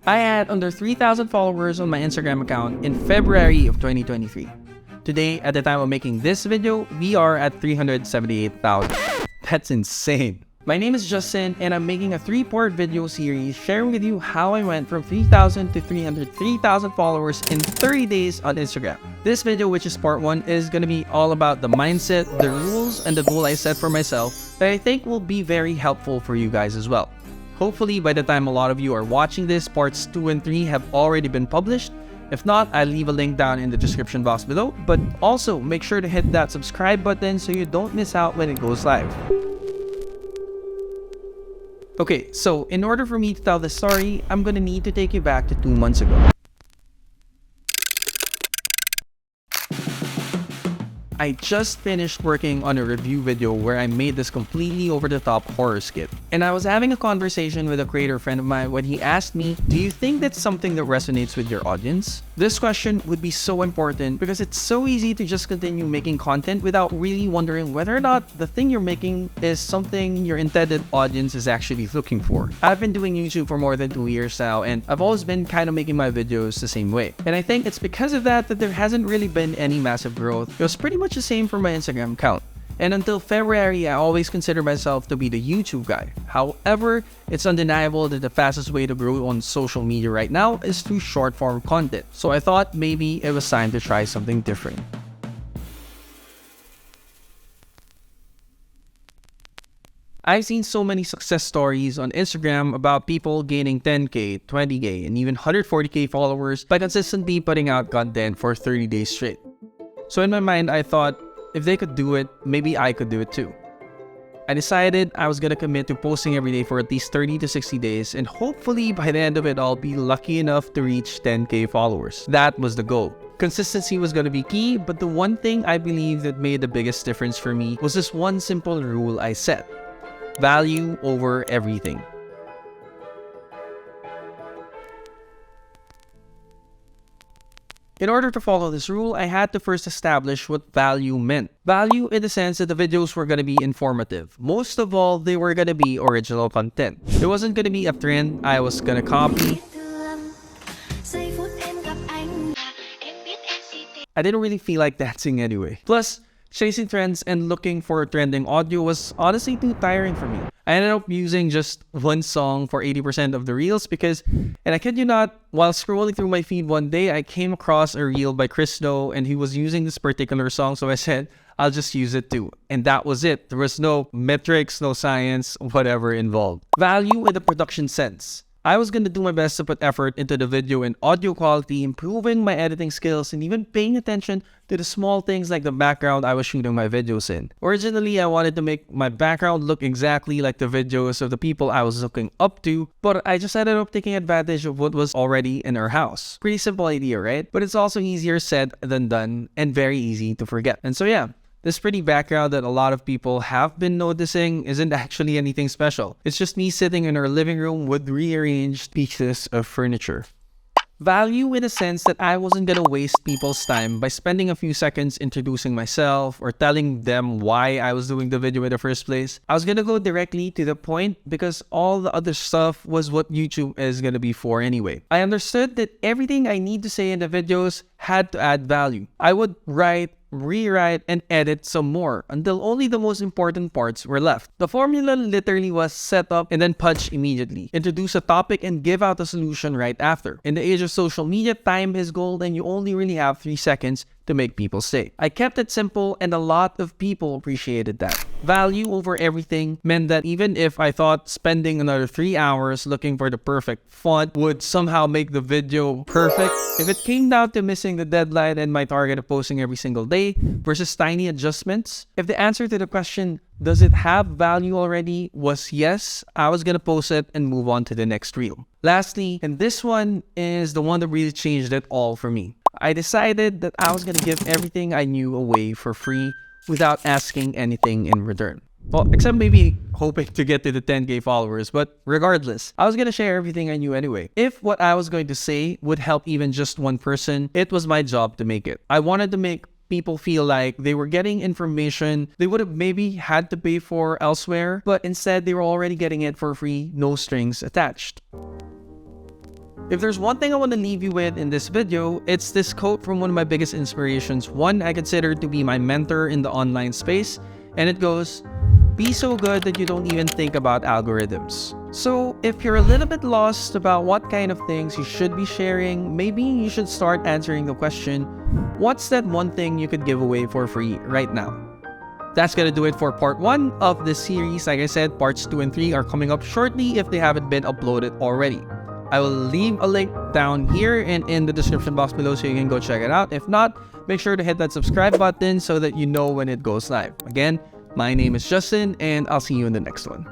I had under 3,000 followers on my Instagram account in February of 2023. Today, at the time of making this video, we are at 378,000. That's insane. My name is Justin, and I'm making a 3-part video series sharing with you how I went from 3,000 to 303,000 followers in 30 days on Instagram. This video, which is part 1, is going to be all about the mindset, the rules, and the goal I set for myself that I think will be very helpful for you guys as well. Hopefully, by the time a lot of you are watching this, parts 2 and 3 have already been published. If not, I'll leave a link down in the description box below, but also make sure to hit that subscribe button so you don't miss out when it goes live. Okay, so in order for me to tell this story, I'm gonna need to take you back to 2 months ago. I just finished working on a review video where I made this completely over-the-top horror skit. And I was having a conversation with a creator friend of mine when he asked me, do you think that's something that resonates with your audience? This question would be so important because it's so easy to just continue making content without really wondering whether or not the thing you're making is something your intended audience is actually looking for. I've been doing YouTube for more than 2 years now, and I've always been kind of making my videos the same way. And I think it's because of that there hasn't really been any massive growth. It was pretty much the same for my Instagram account. And until February, I always consider myself to be the YouTube guy. However, it's undeniable that the fastest way to grow on social media right now is through short form content. So I thought maybe it was time to try something different. I've seen so many success stories on Instagram about people gaining 10k, 20k, and even 140k followers by consistently putting out content for 30 days straight. So in my mind, I thought, if they could do it, maybe I could do it too. I decided I was gonna commit to posting every day for at least 30 to 60 days, and hopefully by the end of it, I'll be lucky enough to reach 10k followers. That was the goal. Consistency was gonna be key, but the one thing I believe that made the biggest difference for me was this one simple rule I set: value over everything. In order to follow this rule, I had to first establish what value meant. Value in the sense that the videos were going to be informative. Most of all, they were going to be original content. It wasn't going to be a trend I was going to copy. I didn't really feel like dancing anyway. Plus, chasing trends and looking for trending audio was honestly too tiring for me. I ended up using just one song for 80% of the reels because, and I kid you not, while scrolling through my feed one day, I came across a reel by Chris Snow and he was using this particular song, so I said, I'll just use it too. And that was it. There was no metrics, no science, whatever involved. Value in the production sense. I was going to do my best to put effort into the video and audio quality, improving my editing skills, and even paying attention to the small things like the background I was shooting my videos in. Originally, I wanted to make my background look exactly like the videos of the people I was looking up to, but I just ended up taking advantage of what was already in our house. Pretty simple idea, right? But it's also easier said than done and very easy to forget. And so yeah, this pretty background that a lot of people have been noticing isn't actually anything special. It's just me sitting in our living room with rearranged pieces of furniture. Value in a sense that I wasn't gonna waste people's time by spending a few seconds introducing myself or telling them why I was doing the video in the first place. I was gonna go directly to the point because all the other stuff was what YouTube is gonna be for anyway. I understood that everything I need to say in the videos had to add value. I would write, rewrite, and edit some more until only the most important parts were left. The formula literally was set up and then punch immediately. Introduce a topic and give out a solution right after. In the age of social media, time is gold and you only really have 3 seconds to make people stay. I kept it simple and a lot of people appreciated that. Value over everything meant that even if I thought spending another 3 hours looking for the perfect font would somehow make the video perfect, if it came down to missing the deadline and my target of posting every single day versus tiny adjustments, if the answer to the question, does it have value already, was yes, I was gonna post it and move on to the next reel. Lastly, and this one is the one that really changed it all for me, I decided that I was gonna give everything I knew away for free without asking anything in return. Well, except maybe hoping to get to the 10k followers, but regardless, I was gonna share everything I knew anyway. If what I was going to say would help even just one person, it was my job to make it. I wanted to make people feel like they were getting information they would have maybe had to pay for elsewhere, but instead they were already getting it for free, no strings attached. If there's one thing I want to leave you with in this video, it's this quote from one of my biggest inspirations, one I consider to be my mentor in the online space, and it goes, "Be so good that you don't even think about algorithms." So if you're a little bit lost about what kind of things you should be sharing, maybe you should start answering the question, what's that one thing you could give away for free right now? That's gonna do it for part 1 of this series. Like I said, parts 2 and 3 are coming up shortly if they haven't been uploaded already. I will leave a link down here and in the description box below so you can go check it out. If not, make sure to hit that subscribe button so that you know when it goes live. Again, my name is Justin and I'll see you in the next one.